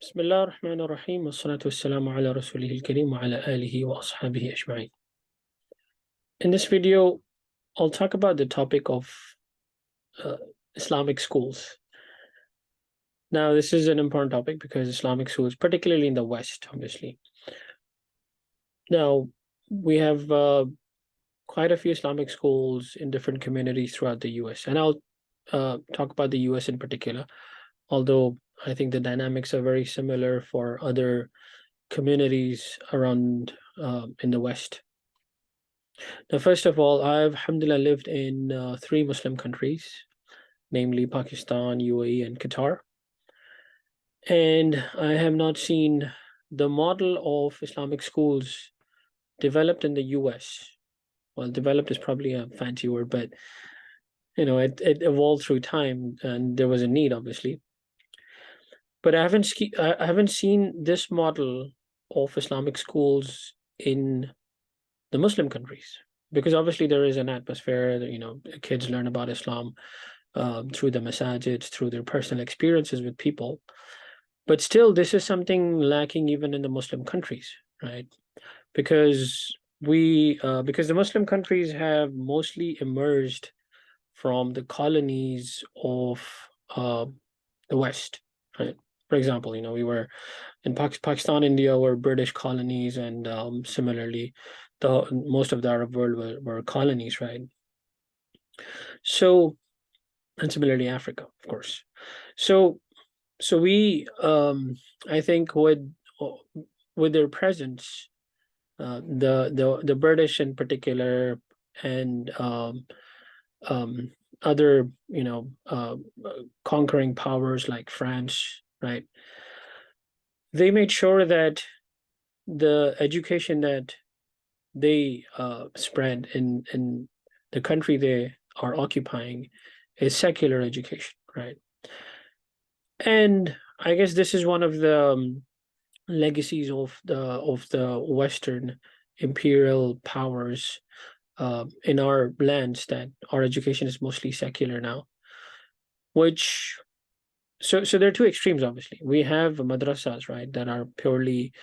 بسم الله الرحمن الرحيم والصلاة والسلام على رسوله الكريم وعلى آله وأصحابه أجمعين. In this video, I'll talk about the topic of uh, Islamic schools. Now, this is an important topic because Islamic schools, particularly in the West, obviously. Now, we have quite a few Islamic schools in different communities throughout the US, and I'll talk about the US in particular, although I think the dynamics are very similar for other communities around in the West. Now, first of all, I've, alhamdulillah, lived in three Muslim countries, namely Pakistan, UAE, and Qatar. And I have not seen the model of Islamic schools developed in the US. Well, developed is probably a fancy word, but it evolved through time and there was a need, obviously. But I haven't seen this model of Islamic schools in the Muslim countries, because obviously there is an atmosphere that kids learn about Islam through the masajids, through their personal experiences with people. But still, this is something lacking even in the Muslim countries, right? Because because the Muslim countries have mostly emerged from the colonies of uh, the West, right? For example, we were in Pakistan, India were British colonies, and similarly, the most of the Arab world were colonies, right? So, and similarly, Africa, of course. So, so we, I think, with their presence, the British in particular, and other conquering powers like France, right? They made sure that the education that they spread in the country they are occupying is secular education, right? And I guess this is one of the legacies of the Western imperial powers in our lands, that our education is mostly secular now. Which so there are two extremes. Obviously, we have madrasas, right, that are purely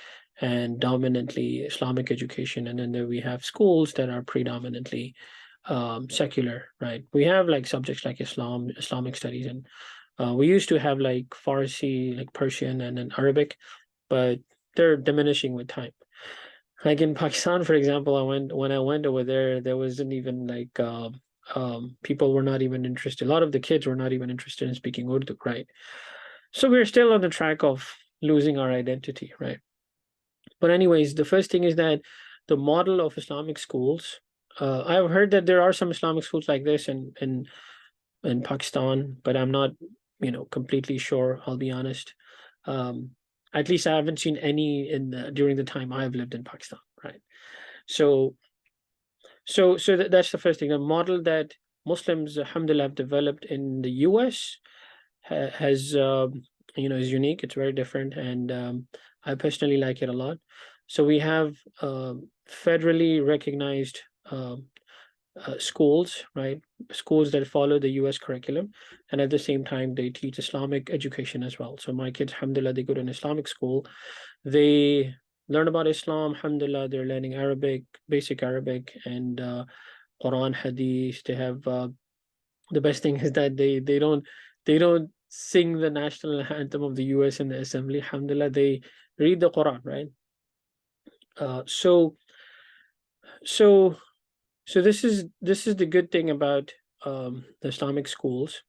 and dominantly Islamic education, and then we have schools that are predominantly secular, right? We have like subjects like Islamic studies, and we used to have like Farsi, like Persian, and then Arabic, but they're diminishing with time. Like in Pakistan, for example, when I went over there, there wasn't even like people were not even interested. A lot of the kids were not even interested in speaking Urdu, right? So we're still on the track of losing our identity, right? But anyways, the first thing is that the model of Islamic schools. I've heard that there are some Islamic schools like this in Pakistan, but I'm not, completely sure. I'll be honest. Um, at least I haven't seen any during the time I've lived in Pakistan, right? So, that's the first thing. The model that Muslims, alhamdulillah, have developed in the U.S. Has is unique. It's very different, and I personally like it a lot. So we have federally recognized schools, right? Schools that follow the US curriculum, and at the same time, they teach Islamic education as well. So my kids, alhamdulillah, they go to an Islamic school. They learn about Islam, alhamdulillah. They're learning Arabic, basic Arabic, and Quran, Hadith. They have the best thing is that they don't sing the national anthem of the US in the assembly. Alhamdulillah, they read the Quran, right? Uh, so so this is the good thing about the Islamic schools,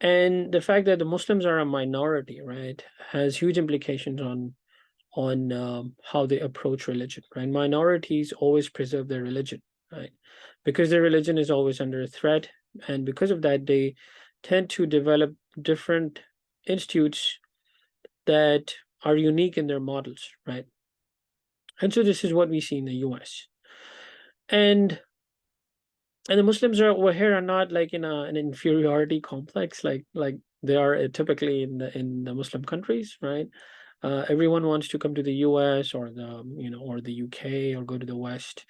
and the fact that the Muslims are a minority, right, has huge implications on how they approach religion, right? Minorities always preserve their religion, right, because their religion is always under threat, and because of that, they tend to develop different institutes that are unique in their models, right? And so this is what we see in the US. And the Muslims are over here are not like in an inferiority complex like they are typically in the Muslim countries, right? Everyone wants to come to the US or the UK or go to the West,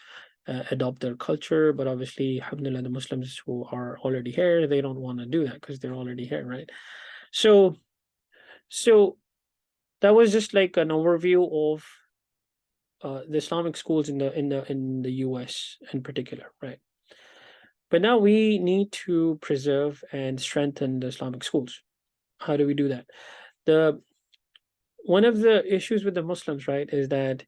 adopt their culture, but obviously, alhamdulillah, the Muslims who are already here, they don't want to do that because they're already here, right? So so that was just like an overview of the Islamic schools in the US in particular, right? But now we need to preserve and strengthen the Islamic schools. How do we do that? The One of the issues with the Muslims, right, is that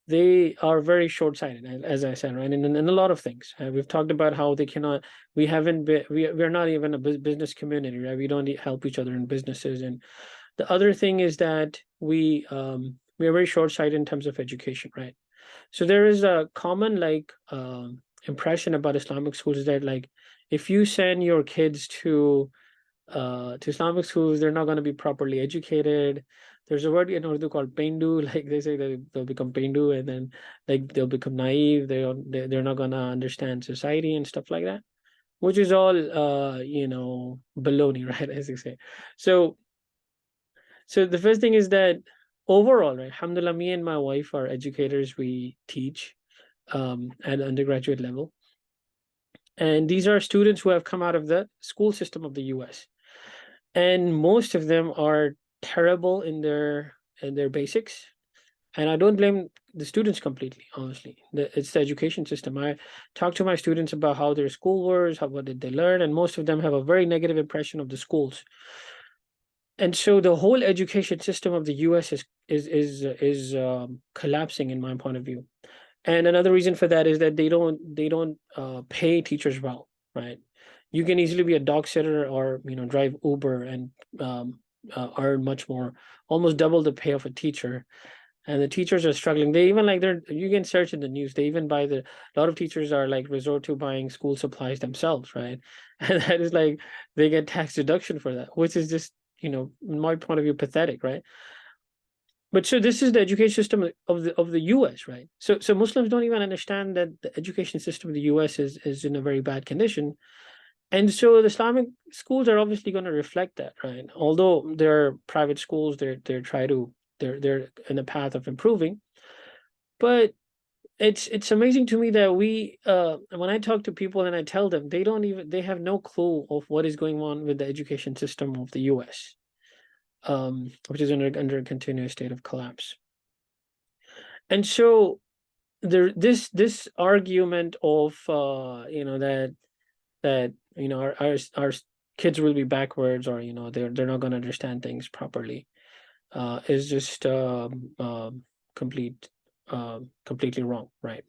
they are very short-sighted, as I said, right, in a lot of things. We've talked about how they cannot. We haven't been. We're not even a business community, right? We don't help each other in businesses. And the other thing is that we are very short-sighted in terms of education, right? So there is a common like impression about Islamic schools that like if you send your kids to Islamic schools, they're not going to be properly educated. There's a word in Urdu called paindu, like they say that they'll become paindu, and then like they'll become naive. They're not going to understand society and stuff like that, which is all baloney, right? As they say. So so the first thing is that overall, right? Alhamdulillah, me and my wife are educators. We teach at undergraduate level, and these are students who have come out of the school system of the U.S. and most of them are terrible in their basics. And I don't blame the students completely, honestly. It's the education system. I talk to my students about how their school was, how what did they learn, and most of them have a very negative impression of the schools. And so the whole education system of the U.S. is collapsing in my point of view. And another reason for that is that they don't pay teachers well, right? You can easily be a dog sitter or drive Uber and earn much more, almost double the pay of a teacher. And the teachers are struggling. They even like they're you can search in the news. They even buy a lot of teachers are like resort to buying school supplies themselves, right? And that is like they get tax deduction for that, which is just in my point of view, pathetic, right? But so this is the education system of the US, right? So Muslims don't even understand that the education system of the US is in a very bad condition. And so the Islamic schools are obviously going to reflect that, right? Although they're private schools, they're in a path of improving. But it's amazing to me that we when I talk to people and I tell them, they have no clue of what is going on with the education system of the US, which is under a continuous state of collapse. And so this argument of that our kids will be backwards, or they're not going to understand things properly, is just completely wrong, right?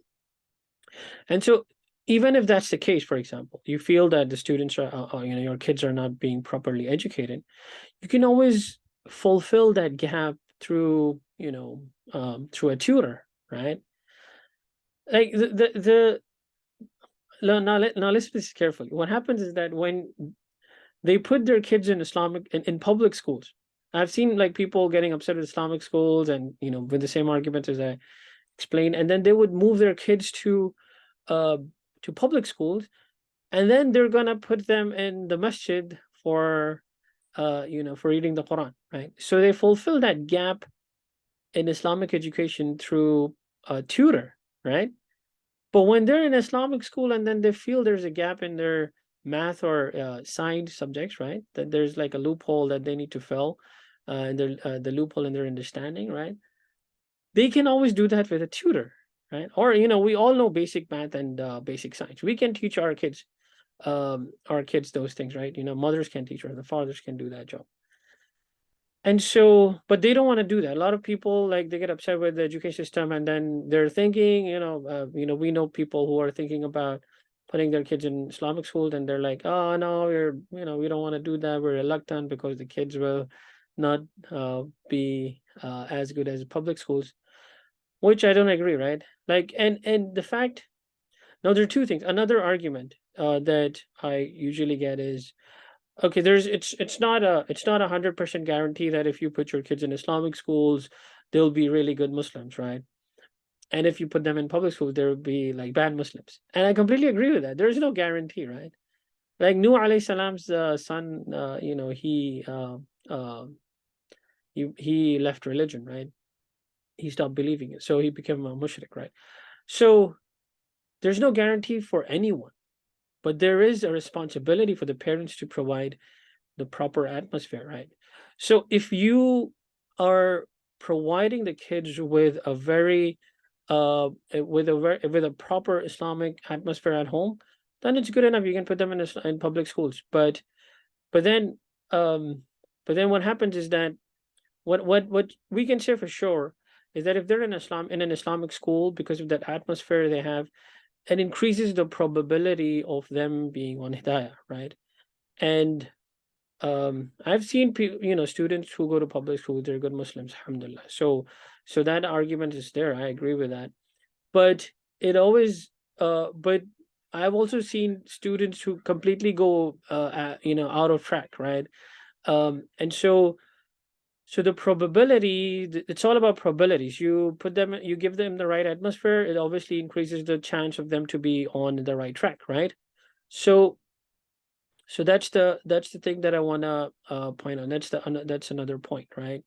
And so even if that's the case, for example, you feel that the students are your kids are not being properly educated, you can always fulfill that gap through through a tutor, right? Like the now listen to this carefully. What happens is that when they put their kids in in public schools, I've seen like people getting upset with Islamic schools and with the same arguments as I explained, and then they would move their kids uh to public schools, and then they're gonna put them in the masjid for for reading the Quran, right? So they fulfill that gap in Islamic education through a tutor, right? But when they're in Islamic school and then they feel there's a gap in their math or science subjects, right? That there's like a loophole that they need to fill, and the loophole in their understanding, right? They can always do that with a tutor, right? Or we all know basic math and basic science. We can teach our kids those things, right? Mothers can teach, or the fathers can do that job. And so, but they don't want to do that. A lot of people like they get upset with the education system, and then they're thinking, we know people who are thinking about putting their kids in Islamic schools, and they're like, oh no, we don't want to do that. We're reluctant because the kids will not be as good as public schools, which I don't agree, right? Like, and the fact now there are two things. Another argument that I usually get is, okay, it's not 100% guarantee that if you put your kids in Islamic schools, they'll be really good Muslims, right? And if you put them in public schools, there will be like bad Muslims. And I completely agree with that. There's no guarantee, right? Like Nuh alayhi salam's son, he left religion, right? He stopped believing it, so he became a mushrik, right? So there's no guarantee for anyone, but there is a responsibility for the parents to provide the proper atmosphere, right? So if you are providing the kids with a very with a proper Islamic atmosphere at home, then it's good enough. You can put them in public schools. But then um but then what happens is that what we can say for sure is that if they're in an Islamic school, because of that atmosphere they have, it increases the probability of them being on hidayah, right? And I've seen students who go to public school, they're good Muslims, alhamdulillah. So that argument is there. I agree with that. But it always but I've also seen students who completely go out of track, right? And so the probability, it's all about probabilities. You give them the right atmosphere, it obviously increases the chance of them to be on the right track, right? So that's the thing that I wanna point on. That's another point, right?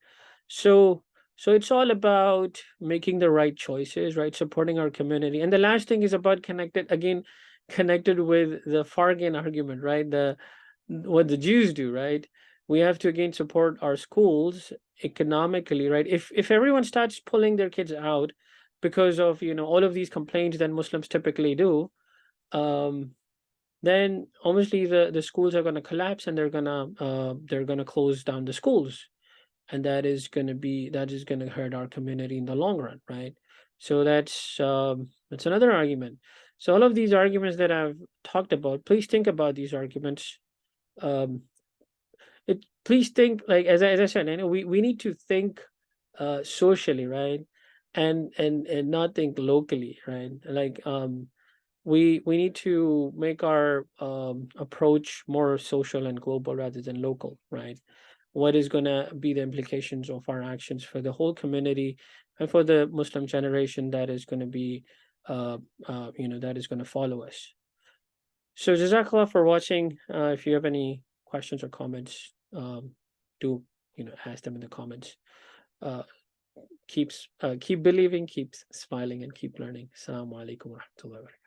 So it's all about making the right choices, right? Supporting our community. And the last thing is about connected with the Fargan argument, right? The what the Jews do, right? We have to again support our schools economically, right? If everyone starts pulling their kids out because of all of these complaints that Muslims typically do, um, then obviously the schools are going to collapse, and they're going to close down the schools, and that is going to hurt our community in the long run, right? So that's another argument. So all of these arguments that I've talked about, please think about these arguments. um Please think, like, as I said, we need to think socially, right? And not think locally, right? Like, we need to make our approach more social and global rather than local, right? What is going to be the implications of our actions for the whole community and for the Muslim generation that is going to be that is going to follow us. So jazakallah for watching. If you have any questions or comments, do ask them in the comments. uh keep believing, keep smiling, and keep learning. Assalamu alaikum wa rahmatullahi wa barakatuh.